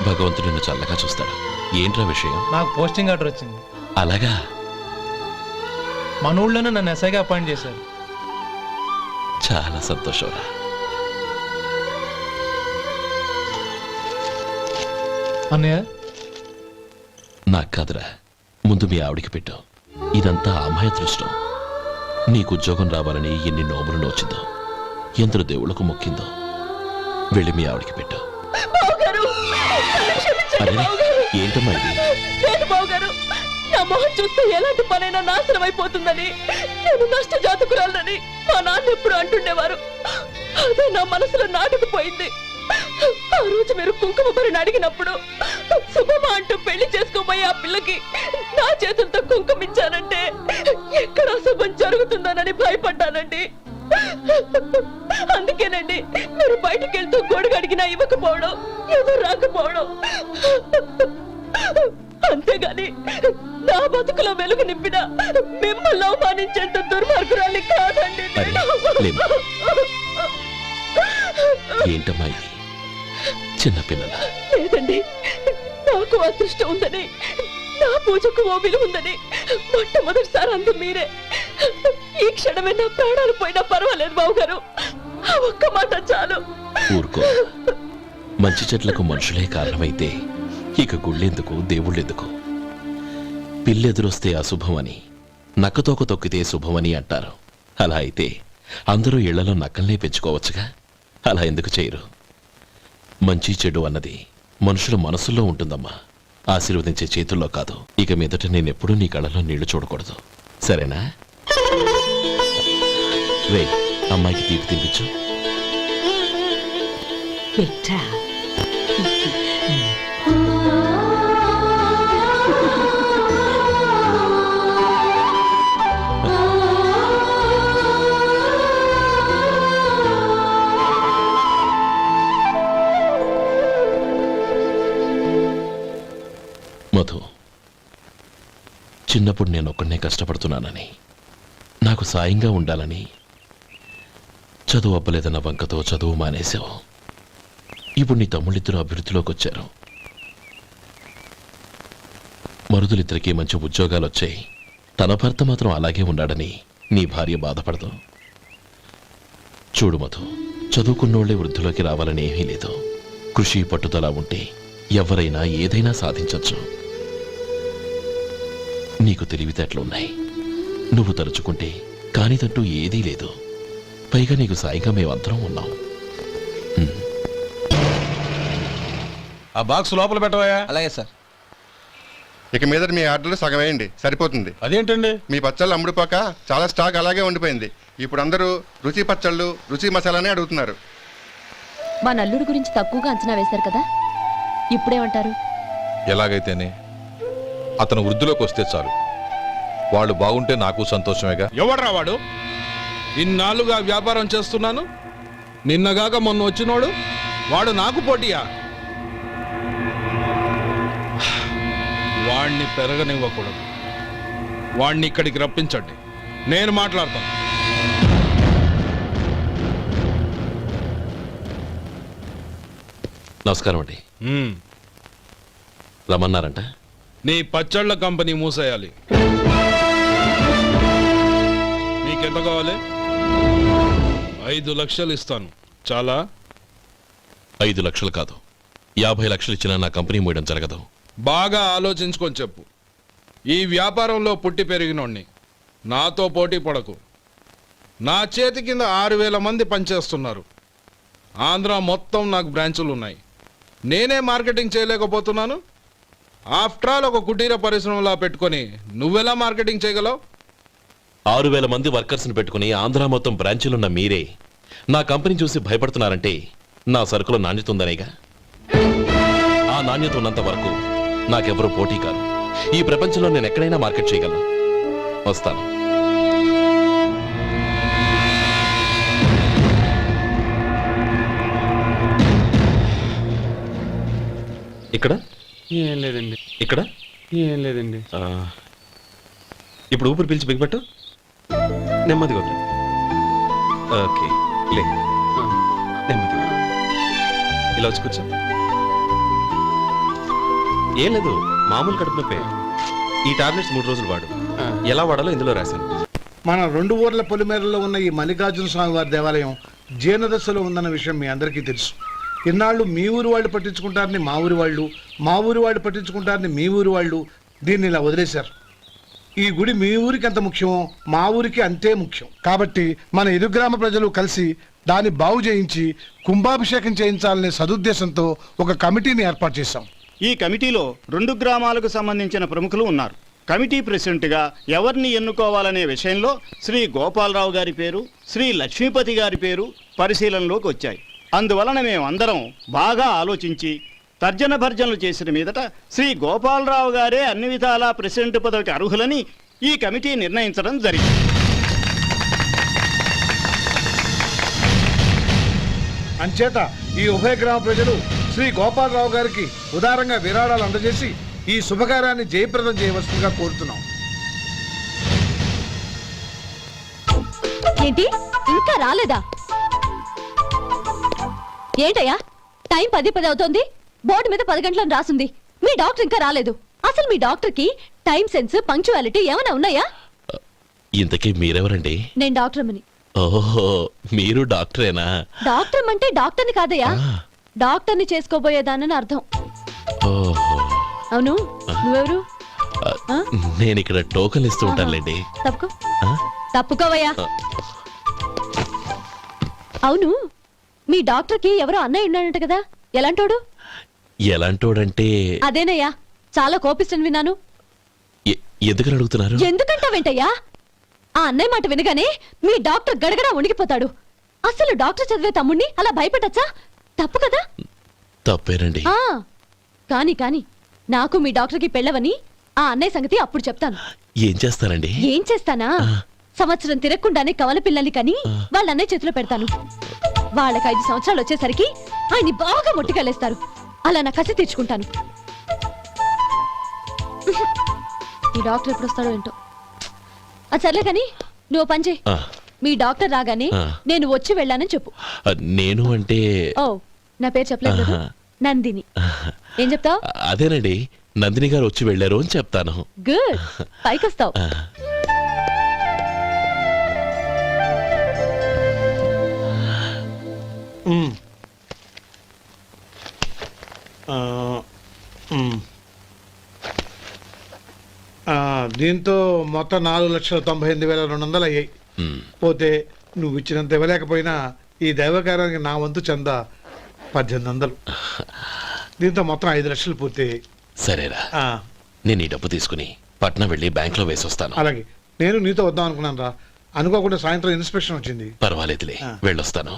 భగవంతుడు నిన్ను చల్లగా చూస్తాడు. ఏంట్రా విషయం? నాకు పోస్టింగ్ ఆర్డర్ వచ్చింది. అలాగా? మన ఊళ్ళోనే నన్ను ఎస్ఐగా అపాయింట్ చేశారు. చాలా సంతోషంరా. అన్నయ్య, నాకు కాదురా, ముందు మీ ఆవిడికి పెట్టు. ఇదంతా అమ్మాయి అదృష్టం. నీకు ఉద్యోగం రావాలని ఎన్ని నోములు నోచిందో, ఎందరు దేవుళ్లకు మొక్కిందో. వెళ్ళి మీ ఆవిడికి పెట్టు. ఏంటమ్మా ఇది? నా మొహం చూస్తే ఎలాంటి పనైనా నాశనం అయిపోతుందని, నేను నష్ట జాతకురాలని మా నాన్న ఎప్పుడు అంటుండేవారు. అదే నా మనసులో నాటుకుపోయింది. ఆ రోజు మీరు కుంకుమ భరిని అడిగినప్పుడు శుభమా అంటూ పెళ్లి చేసుకోబోయే ఆ పిల్లకి నా చేతులతో కుంకుమ ఇచ్చానంటే ఎక్కడ అశుభం జరుగుతుందోనని భయపడ్డానండి. అందుకేనండి మీరు బయటికి వెళ్తూ గొడుగు అడిగినా ఇవ్వకపోవడం, ఏదో రాకపోవడం. అంతేగాని నా బతుకులో వెలుగు నింపిన మిమ్మల్ని అవమానించేంత దుర్మార్గురాలి కాదండి. ఏంటమ్మా ఇది? చిన్నపిల్లల లేదండి, నాకు అదృష్టం ఉందని, నా పూజకు ఓ విలువ ఉందని మొట్టమొదటిసారి అందు మీరే. ఈ క్షణమే నా ప్రాణాలు పోయినా పర్వాలేదు బాబు గారు, ఆ ఒక్క మాట చాలు. ఊరుకో. మంచి చెట్లకు మనుషులే కారణమైతే ఇక గుళ్ళెందుకు, దేవుళ్ళెందుకు? పిల్లెదురొస్తే అశుభమని, నక్కతోక తొక్కితే శుభమని అంటారు. అలా అయితే అందరూ ఇళ్లలో నక్కల్నే పెంచుకోవచ్చుగా. అలా ఎందుకు చేయరు? మంచి చెడు అన్నది మనుషుల మనసుల్లో ఉంటుందమ్మా, ఆశీర్వదించే చేతుల్లో కాదు. ఇక మీదట నేనెప్పుడూ నీ కళ్ళలో నీళ్లు చూడకూడదు, సరేనా? రే, అమ్మాయికి తీపి తినిపించు. మధు, చిన్నప్పుడు నేను ఒక్కడనే కష్టపడుతున్నానని, నాకు సాయంగా ఉండాలని చదువు అబ్బలేదన్న వంకతో చదువు మానేశావు. ఇప్పుడు నీ తమ్ముళ్ళిద్దరూ అభివృద్ధిలోకి వచ్చారు. మరుదులిద్దరికీ మంచి ఉద్యోగాలు వచ్చాయి. తన భర్త మాత్రం అలాగే ఉన్నాడని నీ భార్య బాధపడదు. చూడు మధు, చదువుకున్నోళ్లే వృద్ధిలోకి రావాలని ఏమీ లేదు. కృషి పట్టుదల ఉంటే ఎవరైనా ఏదైనా సాధించవచ్చు. నీకు తెలివితేటలున్నాయి. నువ్వు తలుచుకుంటే కానిదంటూ ఏదీ లేదు. పైగా నీకు సాయిగా మేమందరం ఉన్నాం. ఆ బాక్స్ లోపల పెట్టవా? అలాగే సార్. ఇక మీద మీ ఆర్డర్లు సగం వేయండి, సరిపోతుంది. అదేంటండి? మీ పచ్చళ్ళు అమ్ముడుపోక చాలా స్టాక్ అలాగే ఉండిపోయింది. ఇప్పుడు అందరూ రుచి పచ్చళ్ళు, రుచి మసాలానే అడుగుతున్నారు. మా నల్లుడి గురించి తక్కువగా అంచనా వేశారు కదా, ఇప్పుడేమంటారు? ఎలాగైతేనే అతను వృద్ధిలోకి వస్తే చాలు. వాళ్ళు బాగుంటే నాకు సంతోషమేగా. ఎవడ్రా వాడు? ఇన్నాళ్ళుగా వ్యాపారం చేస్తున్నాను, నిన్నగాక మొన్న వచ్చినోడు వాడు నాకు పోటీయా? వాణ్ణి పెరగనివ్వకూడదు. వాణ్ణి ఇక్కడికి రప్పించండి, నేను మాట్లాడతాను. నమస్కారం అండి. రమ్మన్నారంట? నీ పచ్చళ్ళ కంపెనీ మూసేయాలి. నీకెంత కావాలి? 5 లక్షలు ఇస్తాను. చాలా? 5 లక్షలు కాదు, 50 లక్షలు ఇచ్చినా నా కంపెనీ మూయడం జరగదు. బాగా ఆలోచించుకొని చెప్పు. ఈ వ్యాపారంలో పుట్టి పెరిగినోడ్ని, నాతో పోటీ పడకు. నా చేతి కింద 6,000 మంది పనిచేస్తున్నారు. ఆంధ్ర మొత్తం నాకు బ్రాంచులు ఉన్నాయి. నేనే మార్కెటింగ్ చేయలేకపోతున్నాను. ఆఫ్టర్ ఆల్ ఒక కుటీర పరిశ్రమలా పెట్టుకొని నువ్వెలా మార్కెటింగ్ చేయగలవు? 6,000 మంది వర్కర్స్ని పెట్టుకుని ఆంధ్ర మొత్తం బ్రాంచీలున్న మీరే నా కంపెనీ చూసి భయపడుతున్నారంటే నా సరుకులో నాణ్యత ఉందనేగా. ఆ నాణ్యత ఉన్నంత వరకు నాకెవరూ పోటీ కాదు. ఈ ప్రపంచంలో నేను ఎక్కడైనా మార్కెట్ చేయగలను. వస్తాను. ఇక్కడ ఏం లేదండి. ఇక్కడ ఏం లేదండి. ఇప్పుడు ఊపిరి పీల్చి బిగ్బట్టు నెమ్మదిగా వదిలి. ఓకే లే, నెమ్మదిగా ఇలా వచ్చి కూర్చో. ఏం లేదు, మామూలు కడుపు నొప్పే. ఈ టాబ్లెట్స్ 3 రోజులు వాడు. ఎలా వాడాలో ఇందులో రాశాను. మన 2 ఊర్ల పొలిమేరలో ఉన్న ఈ మల్లికార్జున స్వామి వారి దేవాలయం జీర్ణదశలో ఉందన్న విషయం మీ అందరికీ తెలుసు. ఇన్నాళ్ళు మీ ఊరు వాళ్ళు పట్టించుకుంటారని మా ఊరి వాళ్ళు, మా ఊరి వాళ్ళు పట్టించుకుంటారని మీ ఊరి వాళ్ళు దీన్ని ఇలా వదిలేశారు. ఈ గుడి మీ ఊరికి ఎంత ముఖ్యమో మా ఊరికి అంతే ముఖ్యం. కాబట్టి మన ఇరు గ్రామ ప్రజలు కలిసి దాన్ని బాగు చేయించి కుంభాభిషేకం చేయించాలనే సదుద్దేశంతో ఒక కమిటీని ఏర్పాటు చేశాం. ఈ కమిటీలో 2 గ్రామాలకు సంబంధించిన ప్రముఖులు ఉన్నారు. కమిటీ ప్రెసిడెంట్గా ఎవరిని ఎన్నుకోవాలనే విషయంలో శ్రీ గోపాలరావు గారి పేరు, శ్రీ లక్ష్మీపతి గారి పేరు పరిశీలనలోకి వచ్చాయి. అందువలన మేమందరం బాగా ఆలోచించి తర్జన భర్జనలు చేసిన మీదట శ్రీ గోపాలరావు గారే అన్ని విధాలా ప్రెసిడెంట్ పదవికి అర్హులని ఈ కమిటీ నిర్ణయించడం జరిగింది. అంచేత ఈ ఉభయ గ్రామ ప్రజలు శ్రీ గోపాలరావు గారికి ఉదారంగా విరాళాలు అందజేసి ఈ శుభకార్యాన్ని జయప్రదం చేయవలసిందిగా కోరుతున్నాం. ఏంటి ఇంకా రాలేదా? ఏంటయ్యా, టైం 10 అవుతోంది. బోర్డు మీద 10 గంటలను రాసుంది. మీ డాక్టర్ ఇంకా రాలేదు. అసలు మీ డాక్టర్ కి టైం సెన్స్, పంక్చువాలిటీ ఏమైనా ఉన్నాయా? ఇంతకీ మీరెవరండి? నేను డాక్టర్ అమ్మని. ఓహో, మీరు డాక్టరేనా? డాక్టర్ అంటే డాక్టర్ని కాదయ్యా, ఆ. డాక్టర్ని చేసుకోబోయేదానని అర్థం. ఓహో, అవును, నువ్వెవరు? ఆ? నేను ఇక్కడ టోకన్ ఇస్తూ ఉంటానులేండి. తప్పుకో, ఆ? తప్పుకోవయ్యా. ఆ. అవును, మీ డాక్టర్ కి ఎవరో అన్నయ్య ఉన్నాడంట కదా, ఎలాంటోడు? ఎలాంటోడంటే అదేనయ్యా, చాలా కోపిష్టని విన్నాను. ఎందుకని అడుగుతున్నారు? ఎందుకంటావేంటయ్యా? ఆ అన్నయ్య మాట వినగానే మీ డాక్టర్ గడగడా ఉణిగిపోతాడు. అసలు డాక్టర్ చదివే తమ్ముణ్ణి అలా భయపెట్టచ్చా? తప్పు కదా? తప్పేనండి. ఆ కాని కాని నాకు మీ డాక్టర్కి పెళ్ళవని ఆ అన్నయ్య సంగతి అప్పుడు చెప్తాను. ఏం చేస్తారండి? ఏం చేస్తానా? సంవత్సరం తిరగకుండానే కవల పిల్లల్ని కని వాళ్ళ అన్నయ్య చేతిలో పెడతాను. వాళ్ళకి 5 సంవత్సరాలు వచ్చేసరికి ఆయన్ని బాగా ముట్టికెళ్ళేస్తారు. అలా నా కసి తీర్చుకుంటాను. ఈ డాక్టర్ ఎప్పుడు వస్తాడో ఏంటో. అది సర్లే కాని నువ్వు పని చేయి. ఆ, మీ డాక్టర్ రాగానే ఆ. నేను వచ్చి వెళ్ళానని చెప్పు. నేను అంటే ఓ, నా పేరు చెప్పలేదు కదా? ఆహా. నందిని. ఏం చెప్తావు? అదేనండి, నందిని గారు వచ్చి వెళ్ళారు అని చెప్తాను. గుడ్, పైకొస్తావు. ఆ. దీంతో మొత్తం 4,98,200 అయ్యాయి. ఉమ్. పోతే నువ్వు ఇచ్చినంత ఇవ్వలేకపోయినా ఈ దైవకార్యానికి నా వంతు చందా 1800. దీంతో మొత్తం 5 లక్షలు పూర్తయ్యాయి. సరేరా, ఆ, నేను ఈ డబ్బు తీసుకుని పట్నం వెళ్ళి బ్యాంక్ లో వేసొస్తాను. అలాగే నేను నీతో వద్దాం అనుకున్నాను రా. అనుకోకుండా సాయంత్రం ఇన్స్పెక్షన్ వచ్చింది. పర్వాలేదులే, ఆ. వెళ్ళొస్తాను.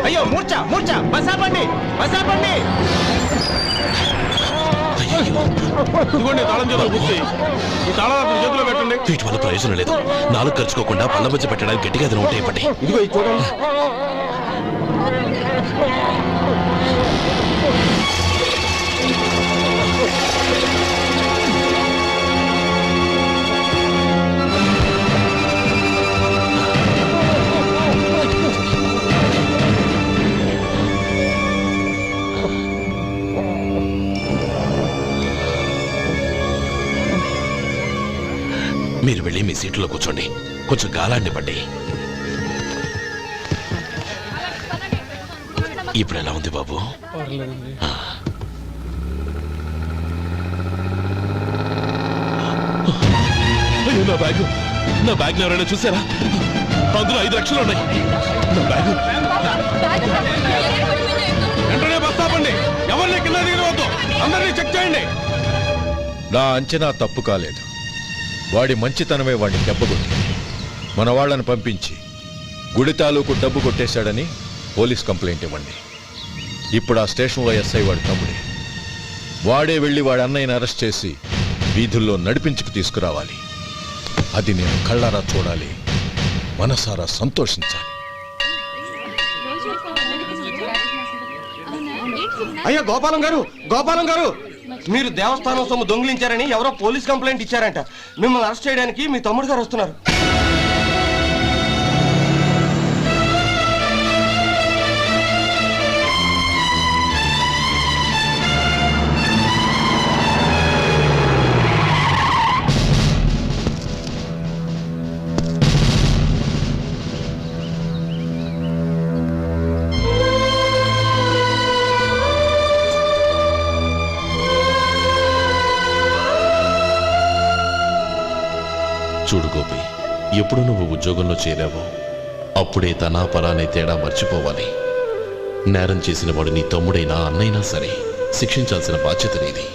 అయ్యో మూర్ఛ మూర్ఛ, బసాపండి బసాపండి. ఇదిగోండి తాళం చేతులు బుద్ధి. ఈ తాళాలు చేతిలో పెట్టండి. వీటి వల్ల ప్రయోజనం లేదు. నాలుగు ఖర్చుకోకుండా పళ్ళ మధ్య పెట్టడానికి గట్టిగా ఏదైనా ఉంటే ఇవ్వండి. ఇదిగో ఇది చూడండి. మీరు వెళ్ళి మీ సీట్లో కూర్చోండి, కొంచెం గాలాన్ని పట్టి. ఇప్పుడు ఎలా ఉంది బాబు? ఆ. అయ్యో, నా బ్యాగ్ ఎవరైనా చూసారా? అందులో 5 లక్షలు ఉన్నాయి. నా బ్యాగ్ వెంటనే బస్ ఆపండి. ఎవరిని కింద దిగవద్దు. అందరినీ చెక్ చేయండి. నా అంచనా తప్పు కాలేదు. వాడి మంచితనమే వాడిని దెబ్బకొట్టింది. మన వాళ్ళని పంపించి గుడి తాలూకు డబ్బు కొట్టేశాడని పోలీస్ కంప్లైంట్ ఇవ్వండి. ఇప్పుడు ఆ స్టేషన్లో ఎస్ఐ వాడి తమ్ముడే. వాడే వెళ్ళి వాడి అన్నయ్యని అరెస్ట్ చేసి వీధుల్లో నడిపించుకు తీసుకురావాలి. అది నేను కళ్ళారా చూడాలి, మనసారా సంతోషించాలి. అయ్యో గోపాలం గారు, మీరు దేవస్థానం సొమ్ము దొంగిలించారని ఎవరో పోలీస్ కంప్లైంట్ ఇచ్చారంట. మిమ్మల్ని అరెస్ట్ చేయడానికి మీ తమ్ముడు గారు వస్తున్నారు. చూడు గోపి, ఎప్పుడు నువ్వు ఉద్యోగంలో చేరావో అప్పుడే తనా పరా అనే తేడా మర్చిపోవాలి. నేరం చేసిన వాడు నీ తమ్ముడైనా అన్నైనా సరే శిక్షించాల్సిన బాధ్యత నీది.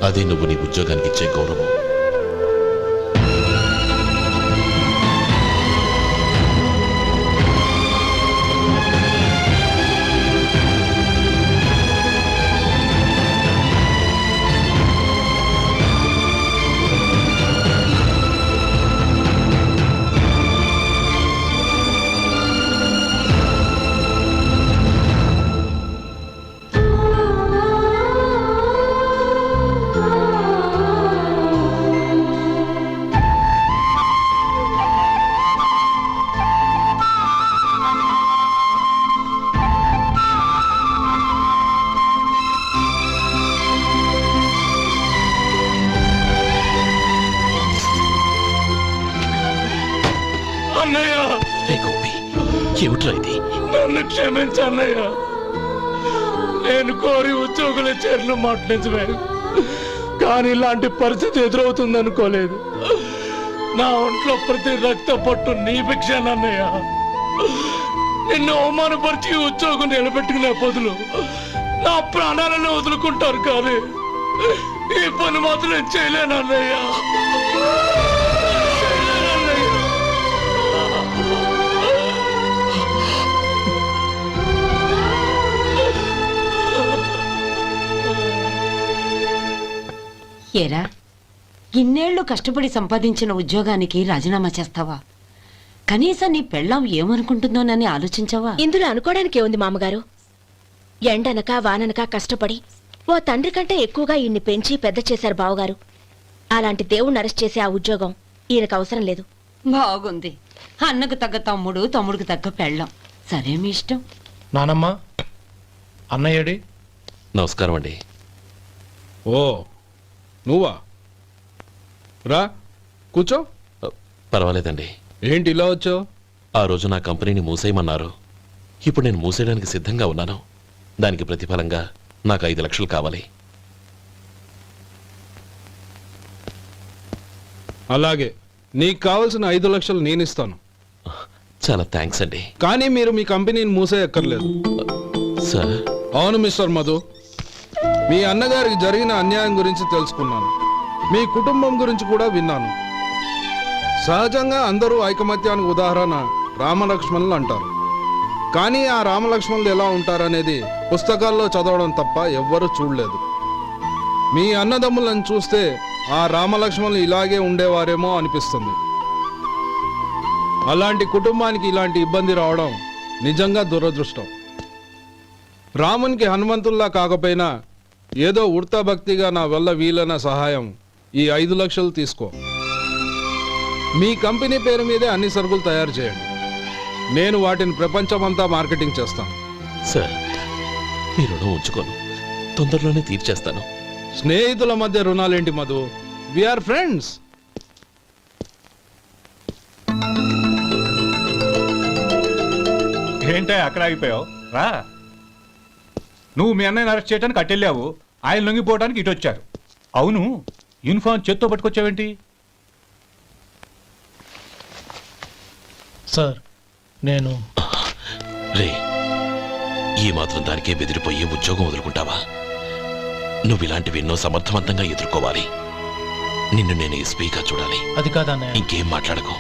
అదే నువ్వు నీ ఉద్యోగానికి ఇచ్చే గౌరవం. రే గోపి, ఏమిట్రా ఇది? నన్ను క్షమించన్నయ్య. నేను కోరి ఉద్యోగుల చేరిన మాట నిజమే, కానీ ఇలాంటి పరిస్థితి ఎదురవుతుంది అనుకోలేదు. నా ఒంట్లో ప్రతి రక్త పట్టు నీ భిక్షానన్నయ్య. నిన్ను అవమానపరిచి ఉద్యోగం నిలబెట్టుకునే బదులు నా ప్రాణాలను వదులుకుంటారు, కానీ ఈ పని మాత్రం నేను చేయలేనన్నయ్య. ఏరా, ఇన్నేళ్లు కష్టపడి సంపాదించిన ఉద్యోగానికి రాజీనామా చేస్తావా? కనీసం నీ పెళ్ళాం ఏమనుకుంటుందోనని ఆలోచించావా? ఇందులో అనుకోవడానికి ఏముంది మామగారు? ఎండనక వాననక కష్టపడి ఓ తండ్రి కంటే ఎక్కువగా ఈయన్ని పెంచి పెద్ద చేశారు బావగారు. అలాంటి దేవుణ్ణి అరెస్ట్ చేసే ఆ ఉద్యోగం ఈయనకు అవసరం లేదు. బాగుంది. అన్నకు తగ్గ తమ్ముడు, తమ్ముడికి తగ్గ పెళ్ళాం. సరే, మీ ఇష్టం. నానమ్మ, అన్నయ్యడి. నమస్కారం అండి. ఓ నువ్వా? రా కూర్చో. పర్వాలేదండి. ఏంటి ఇలా వచ్చావు? ఆ రోజు నా కంపెనీని మూసేయమన్నారు. ఇప్పుడు నేను మూసేయడానికి సిద్ధంగా ఉన్నాను. దానికి ప్రతిఫలంగా నాకు 5 లక్షలు కావాలి. అలాగే, నీకు కావాల్సిన 5 లక్షలు నేను ఇస్తాను. చాలా థ్యాంక్స్ అండి. కానీ మీరు మీ కంపెనీని మూసేయక్కర్లేదు. సార్, అవును మిస్టర్ మధు, మీ అన్నగారికి జరిగిన అన్యాయం గురించి తెలుసుకున్నాను. మీ కుటుంబం గురించి కూడా విన్నాను. సహజంగా అందరూ ఐకమత్యానికి ఉదాహరణ రామలక్ష్మణులు అంటారు. కానీ ఆ రామలక్ష్మణులు ఎలా ఉంటారనేది పుస్తకాల్లో చదవడం తప్ప ఎవ్వరూ చూడలేదు. మీ అన్నదమ్ములను చూస్తే ఆ రామలక్ష్మణులు ఇలాగే ఉండేవారేమో అనిపిస్తుంది. అలాంటి కుటుంబానికి ఇలాంటి ఇబ్బంది రావడం నిజంగా దురదృష్టం. రామునికి హనుమంతుల్లా కాకపోయినా ఏదో ఉడతా భక్తిగా నా వల్ల వీలైన సహాయం ఈ 5 లక్షలు తీసుకో. మీ కంపెనీ పేరు మీదే అన్ని సరుకులు తయారు చేయండి. నేను వాటిని ప్రపంచమంతా మార్కెటింగ్ చేస్తాను. సార్, మీ రుణం ఉంచుకోను. తొందరలోనే తీర్చేస్తాను. స్నేహితుల మధ్య రుణాలేంటి మధు? We are friends. ఏంటో అక్కడ ఆగిపోయావు? రా. నువ్వు మీ అన్నయ్యని అరెస్ట్ చేయడానికి అట్టెళ్ళావు, ఆయన లొంగిపోవడానికి ఇటు వచ్చారు. అవును, యూనిఫామ్ చేత్తో పట్టుకొచ్చావేంటి? సార్, నేను రే, ఈ మాత్రం దానికే బెదిరిపోయి ఉద్యోగం వదులుకుంటావా? నువ్వు ఇలాంటివి ఎన్నో సమర్థవంతంగా ఎదుర్కోవాలి. నిన్ను నేను ఎస్పీగా చూడాలి. అది కాదన్నయ్య. ఇంకేం మాట్లాడకు.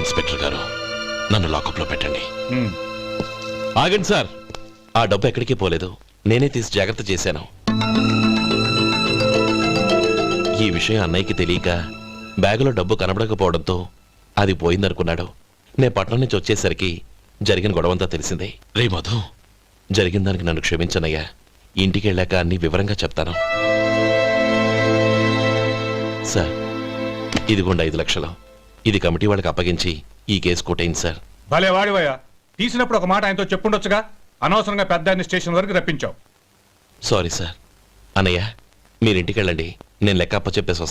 ఇన్స్పెక్టర్ గారు నన్ను లాకప్లో పెట్టండి. ఉమ్. ఆగండి సార్, ఆ డబ్బు ఎక్కడికి పోలేదు, నేనే తీసి జాగ్రత్త చేశాను. ఈ విషయం అన్నయ్యకి తెలియక బ్యాగులో డబ్బు కనబడకపోవడంతో అది పోయిందనుకున్నాడు. నే పట్నం నుంచి వచ్చేసరికి జరిగిన గొడవంతా తెలిసిందే. రే మధు, జరిగిన దానికి నన్ను క్షమించనయ్యా. ఇంటికి వెళ్ళాక అన్ని వివరంగా చెప్తాను. సార్, ఇదిగోండి 5 లక్షలు. ఇది కమిటీ వాళ్ళకి అప్పగించి ఈ కేసు కొట్టేయండి సార్. భలే వాడివయ్యా, తీసినప్పుడు ఒక మాట ఆయనతో చెప్పుండొచ్చుగా. అనవసరంగా పెద్ద ఆయన స్టేషన్ వరకు రప్పించావు. Sorry sir. అన్నయ్య, మీరు ఇంటికి వెళ్ళండి, నేను లెక్క అప్ప చెప్పేసి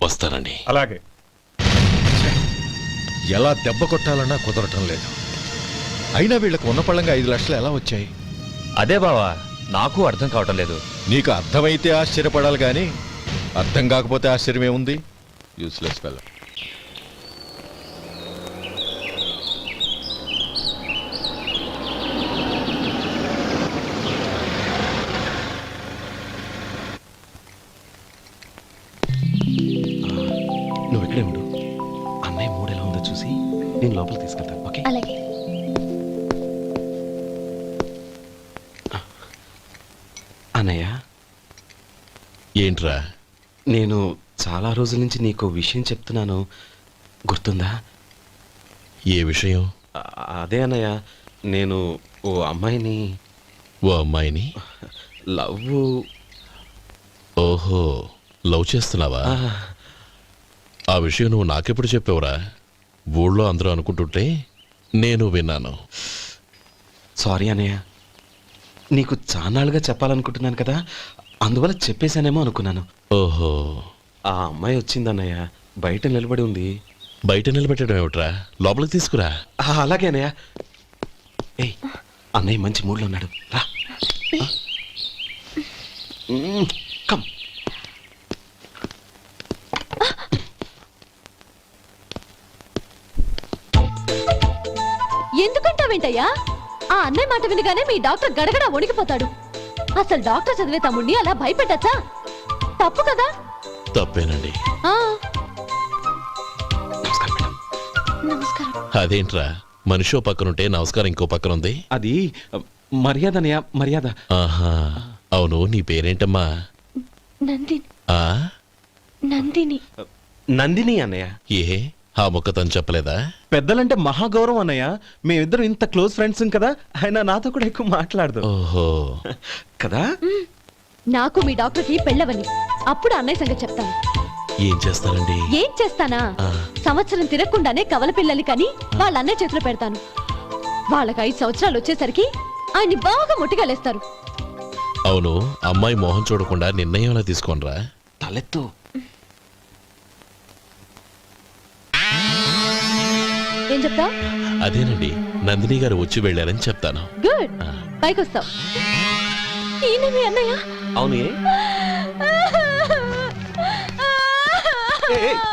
వస్తానండి. అలాగే. ఎలా దెబ్బ కొట్టాలన్నా కుదరటం లేదు. అయినా వీళ్ళకు ఉన్న పళ్ళంగా 5 లక్షలు ఎలా వచ్చాయి? అదే బావా, నాకు అర్థం కావటం లేదు. నీకు అర్థమైతే ఆశ్చర్యపడాలి కానీ అర్థం కాకపోతే ఆశ్చర్యం ఏముంది? Useless fellow. నువ్వు ఇక్కడే ఉండు. అన్నయ్య మూడు ఎలా ఉందో చూసి నేను లోపలికి తీసుకెళ్తాను. ఓకే? అలాగే. అన్నయ్య, ఏంట్రా? నేను చాలా రోజుల నుంచి నీకు విషయం చెప్తున్నాను, గుర్తుందా? ఏ విషయం? అదే అన్నయ్య, నేను ఓ అమ్మాయిని ఓ అమ్మాయిని లవ్. ఓహో, లవ్ చేస్తున్నావా? ఆ విషయం నువ్వు నాకెప్పుడు చెప్పావురా? ఊళ్ళో అందరూ అనుకుంటుంటే నేను విన్నాను. సారీ అన్నయ్య, నీకు చాన్నాళ్ళుగా చెప్పాలనుకుంటున్నాను కదా, అందువల్ల చెప్పేశానేమో అనుకున్నాను. ఓహో, ఆ అమ్మాయి వచ్చిందన్నయ్య, బయట నిలబడి ఉంది. బయట నిలబెట్టడం ఏమిట్రా? లోపలికి తీసుకురా. అలాగే అన్నయ్య. ఏయ్, అన్నయ్య మంచి మూడ్లో ఉన్నాడు, రా. కమ్. ఎందుకంటావేంటయ్యా? ఆ అన్నయ్య మాట వినగానే మీ డాక్టర్ గడగడ వణికిపోతాడు. అసలు డాక్టర్ చదివే తమ్ముడిని అలా భయపెట్టచ్చా? తప్పు కదా? తప్పేనండి. నమస్కారం. అదేంట్రా, మనిషో పక్కనుంటే నమస్కారం ఇంకో పక్కన ఉంది? అది మర్యాద అన్నయ్య, మర్యాద. ఆహా, అవును, నీ పేరేంటమ్మా? నందిని. ఆ నందిని. నందిని అన్నయ్య. ఏ, ఆ మొక్క తను చెప్పలేదా? పెద్దలంటే మహాగౌరవం అన్నయ్య, మేమిద్దరం ఇంత క్లోజ్ ఫ్రెండ్స్ కదా, ఆయన నాతో కూడా ఎక్కువ మాట్లాడదు. ఓహో, కదా? నాకు మీ డాక్టర్కి పెళ్ళవని, అప్పుడు అన్నయ్య సంగతి చెప్తాను. ఏం చేస్తారండి? ఏం చేస్తానా? సంవత్సరం తిరగకుండానే కవల పిల్లల్ని కని వాళ్ళ అన్నయ్య చేతిలో పెడతాను. వాళ్ళకి 5 సంవత్సరాలు వచ్చేసరికి ఆయన్ని బాగా ముట్టిగలేస్తారు. అవును, అమ్మాయి మోహం చూడకుండా నిర్ణయం ఎలా తీసుకోనరా? తలెత్తు. ఏం చెప్తా? అదేనండి, నందిని గారు వచ్చి వెళ్ళారని చెప్తాను. గుడ్, పైకి వస్తావు. ఈయన మీ అన్నయ్య? అవును.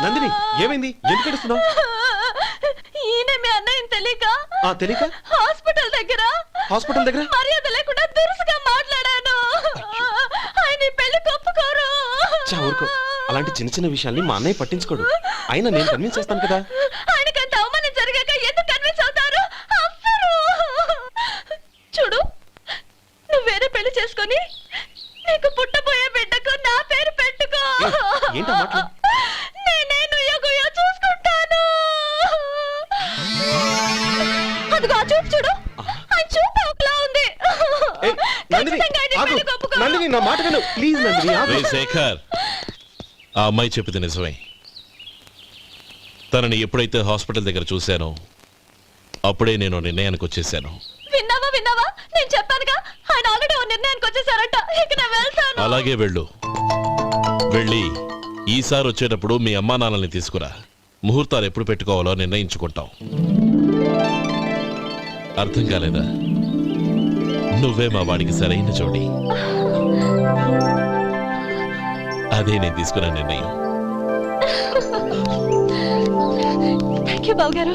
నందిని, ఏమైంది? ఎందుకు ఏడుస్తున్నావు? ఈయన మీ అన్నయ్యని తెలియక తెలియక హాస్పిటల్ దగ్గర మర్యాద లేకుండా దురుసుగా మాట్లాడాను. ఆయన ఈ పెళ్లి ఒప్పుకోరు. ఊరుకో, అలాంటి చిన్న చిన్న విషయాల్ని మా అన్నయ్య పట్టించుకోడు. అయినా నేను కన్విన్స్ చేస్తాను కదా. ఆయనకంత అవమానం జరిగాక ఎందుకు కన్విన్స్ అవుతారు? చూడు, నువ్వు వేరే పెళ్లి చేసుకొని నీకు పుట్టబోయే బిడ్డకు నా పేరు పెట్టుకో. ఏంటో మాట్లాడు. నేనే నుయ్యగుయ్య చూసుకుంటాను. అదిగో ఆ చూపు చూడు, ఆయన చూపు ఒకలా ఉంది. నందిని, నా మాట విను ప్లీజ్. నందిని, రేయ్ శేఖర్, ఆ అమ్మాయి చెప్పింది నిజమే. తనని ఎప్పుడైతే హాస్పిటల్ దగ్గర చూశానో అప్పుడే నేను నిర్ణయానికి వచ్చేసాను. విన్నావా? నేను చెప్పానుగా, ఆయన ఆల్రెడీ ఓ నిర్ణయానికి వచ్చేసారట. ఇక నేను వెళ్తాను. అలాగే వెళ్ళు. వెళ్ళి ఈసారి వచ్చేటప్పుడు మీ అమ్మా నాన్నల్ని తీసుకురా. ముహూర్తాలు ఎప్పుడు పెట్టుకోవాలో నిర్ణయించుకుంటాం. అర్థం కాలేదా? నువ్వే మా వాడికి సరైన జోడి. అదే నేను తీసుకున్న నిర్ణయం. థ్యాంక్ యూ బాబు గారు,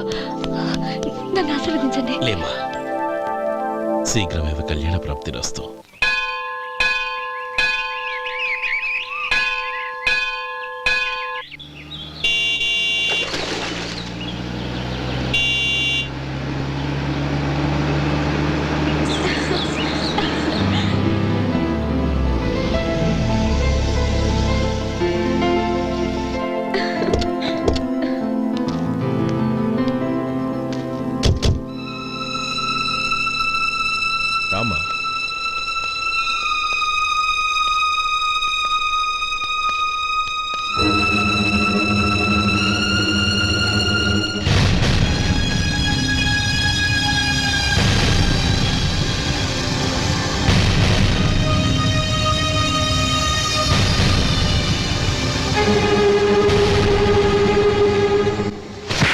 నన్ను ఆశీర్వదించండి. లేమ్మా, శీఘ్రమేవ కళ్యాణ ప్రాప్తిరస్తు.